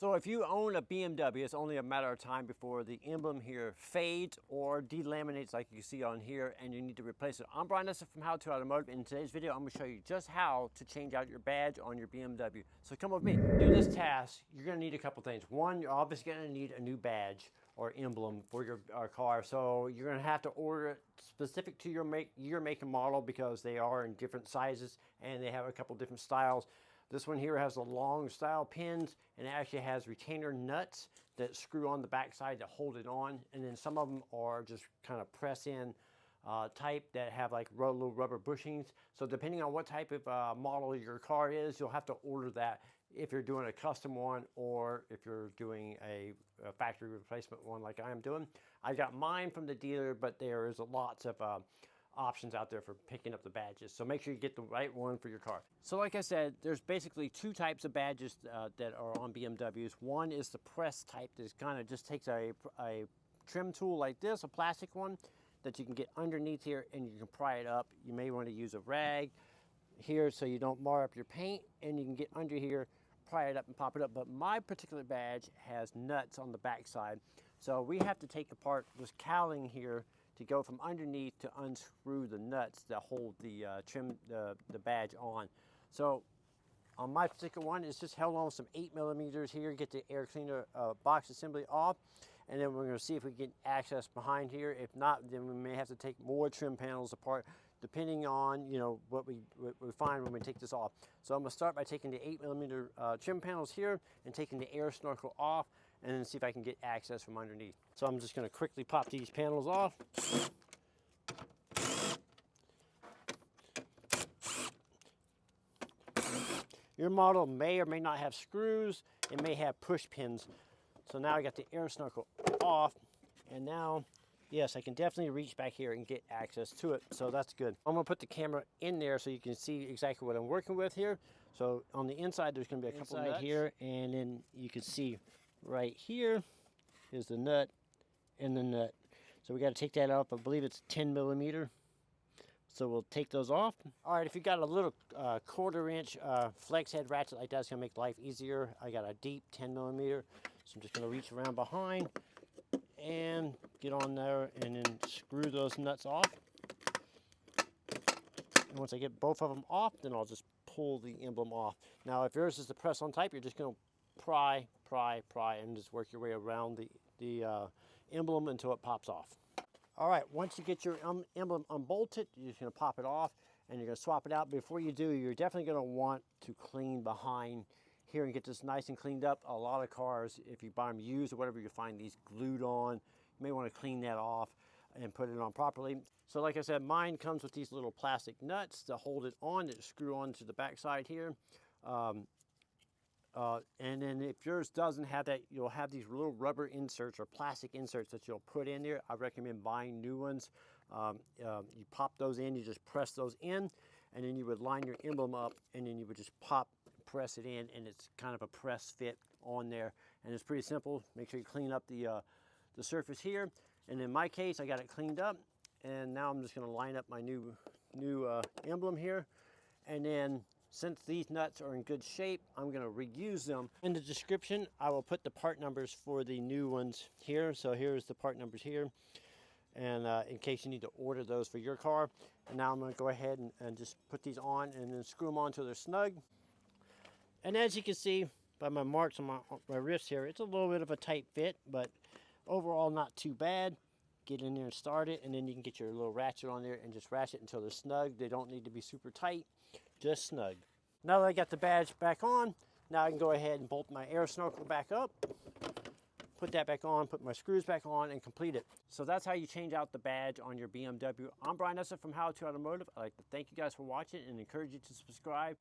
So if you own a BMW, it's only a matter of time before the emblem here fades or delaminates like you can see on here, and you need to replace it. I'm Brian from How to Automotive. In today's video, I'm going to show you just how to change out your badge on your BMW. So come with me. To do this task, you're going to need a couple things. One, you're obviously going to need a new badge or emblem for your car. So you're going to have to order it specific to your make and model, because they are in different sizes and they have a couple different styles. This one here has the long style pins, and it actually has retainer nuts that screw on the backside to hold it on. And then some of them are just kind of press in type that have like little rubber bushings. So depending on what type of model your car is, you'll have to order that if you're doing a custom one or if you're doing a factory replacement one like I am doing. I got mine from the dealer, but there is lots of options out there for picking up the badges, so make sure you get the right one for your car. So like I said, there's basically two types of badges that are on BMWs. One is the press type that kind of just takes a trim tool like this, a plastic one that you can get underneath here and you can pry it up. You may want to use a rag here so you don't mar up your paint, and you can get under here, pry it up and pop it up. But my particular badge has nuts on the back side, so we have to take apart this cowling here to go from underneath to unscrew the nuts that hold the the badge on. So on my particular one, it's just held on with some 8mm here. Get the air cleaner box assembly off, and then we're going to see if we can get access behind here. If not, then we may have to take more trim panels apart, depending on what we find when we take this off. So I'm going to start by taking the 8mm trim panels here and taking the air snorkel off, and then see if I can get access from underneath. So I'm just going to quickly pop these panels off. Your model may or may not have screws. It may have push pins. So now I got the air snorkel off, and now, yes, I can definitely reach back here and get access to it, so that's good. I'm gonna put the camera in there so you can see exactly what I'm working with here. So on the inside, there's gonna be a couple nuts here, and then you can see right here is the nut and the nut. So we gotta take that off. I believe it's 10mm. So we'll take those off. All right, if you got a little 1/4-inch flex head ratchet like that, it's gonna make life easier. I got a deep 10mm, so I'm just gonna reach around behind and get on there and then screw those nuts off. And once I get both of them off, then I'll just pull the emblem off. Now, if yours is the press-on type, you're just gonna pry, and just work your way around the emblem until it pops off. All right, once you get your emblem unbolted, you're just gonna pop it off and you're gonna swap it out. Before you do, you're definitely gonna want to clean behind here and get this nice and cleaned up. A lot of cars, if you buy them used or whatever, you find these glued on. You may want to clean that off and put it on properly. So like I said, mine comes with these little plastic nuts to hold it on, that screw on to the back side here. And then if yours doesn't have that, you'll have these little rubber inserts or plastic inserts that you'll put in there. I recommend buying new ones. You pop those in, you just press those in, and then you would line your emblem up, and then you would just press it in, and it's kind of a press fit on there, and it's pretty simple. Make sure you clean up the surface here, and in my case, I got it cleaned up, and now I'm just going to line up my new emblem here, and then since these nuts are in good shape, I'm going to reuse them. In the description, I will put the part numbers for the new ones here. So here's the part numbers here, and in case you need to order those for your car. And now I'm going to go ahead and just put these on and then screw them on until they're snug. And as you can see by my marks on my wrist here, it's a little bit of a tight fit, but overall not too bad. Get in there and start it, and then you can get your little ratchet on there and just ratchet until they're snug. They don't need to be super tight, just snug. Now that I got the badge back on, now I can go ahead and bolt my air snorkel back up, put that back on, put my screws back on, and complete it. So that's how you change out the badge on your BMW. I'm Brian from How to Automotive. I'd like to thank you guys for watching and encourage you to subscribe.